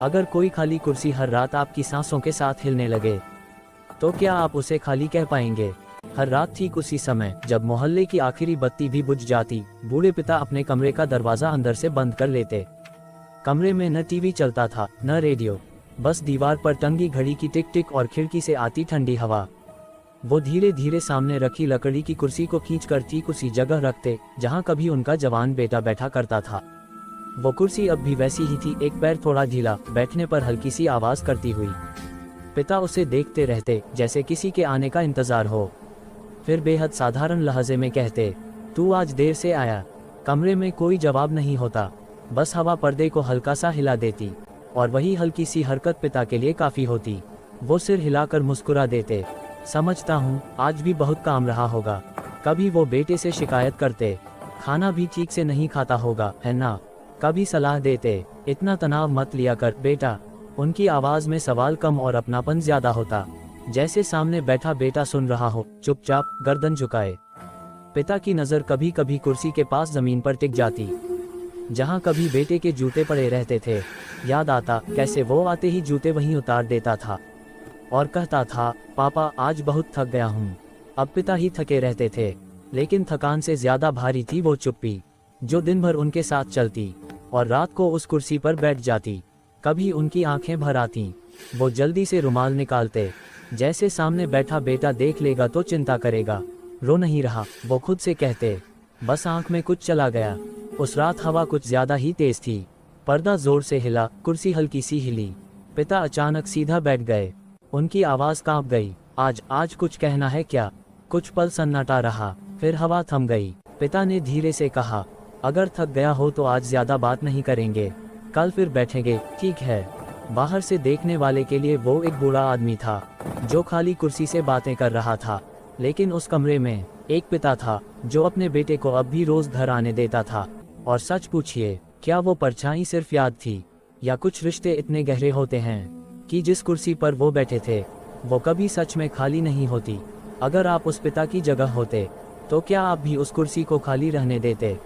अगर कोई खाली कुर्सी हर रात आपकी सांसों के साथ हिलने लगे, तो क्या आप उसे खाली कह पाएंगे? हर रात ठीक उसी समय जब मोहल्ले की आखिरी बत्ती भी बुझ जाती, बूढ़े पिता अपने कमरे का दरवाजा अंदर से बंद कर लेते। कमरे में न टीवी चलता था, न रेडियो, बस दीवार पर टंगी घड़ी की टिक टिक और खिड़की से आती ठंडी हवा। वो धीरे धीरे सामने रखी लकड़ी की कुर्सी को खींचकर ठीक उसी जगह रखते जहां कभी उनका जवान बेटा बैठा करता था। वो कुर्सी अब भी वैसी ही थी, एक पैर थोड़ा ढीला, बैठने पर हल्की सी आवाज करती हुई। पिता उसे देखते रहते जैसे किसी के आने का इंतजार हो, फिर बेहद साधारण लहजे में कहते, तू आज देर से आया। कमरे में कोई जवाब नहीं होता, बस हवा पर्दे को हल्का सा हिला देती, और वही हल्की सी हरकत पिता के लिए काफ़ी होती। वो सिर हिलाकर मुस्कुरा देते, समझता हूँ आज भी बहुत काम रहा होगा। कभी वो बेटे से शिकायत करते, खाना भी ठीक से नहीं खाता होगा, है ना? कभी सलाह देते, इतना तनाव मत लिया कर बेटा। उनकी आवाज़ में सवाल कम और अपनापन ज़्यादा होता, जैसे सामने बैठा बेटा सुन रहा हो, चुपचाप गर्दन झुकाए। पिता की नज़र कभी कभी कुर्सी के पास ज़मीन पर टिक जाती, जहाँ कभी बेटे के जूते पड़े रहते थे। याद आता कैसे वो आते ही जूते वहीं उतार देता था और कहता था, पापा आज बहुत थक गया हूँ। अब पिता ही थके रहते थे, लेकिन थकान से ज़्यादा भारी थी वो चुप्पी, जो दिन भर उनके साथ चलती और रात को उस कुर्सी पर बैठ जाती। कभी उनकी आंखें भर आती, वो जल्दी से रुमाल निकालते, जैसे सामने बैठा बेटा देख लेगा तो चिंता करेगा। रो नहीं रहा, वो खुद से कहते, बस आंख में कुछ चला गया। उस रात हवा कुछ ज्यादा ही तेज थी, पर्दा जोर से हिला, कुर्सी हल्की सी हिली। पिता अचानक सीधा बैठ गए, उनकी आवाज़ कांप गई, आज कुछ कहना है क्या? कुछ पल सन्नाटा रहा, फिर हवा थम गई। पिता ने धीरे से कहा, अगर थक गया हो तो आज ज़्यादा बात नहीं करेंगे, कल फिर बैठेंगे, ठीक है? बाहर से देखने वाले के लिए वो एक बूढ़ा आदमी था, जो खाली कुर्सी से बातें कर रहा था, लेकिन उस कमरे में एक पिता था जो अपने बेटे को अब भी रोज़ घर आने देता था। और सच पूछिए, क्या वो परछाई सिर्फ याद थी, या कुछ रिश्ते इतने गहरे होते हैं कि जिस कुर्सी पर वो बैठे थे वो कभी सच में खाली नहीं होती? अगर आप उस पिता की जगह होते तो क्या आप भी उस कुर्सी को खाली रहने देते?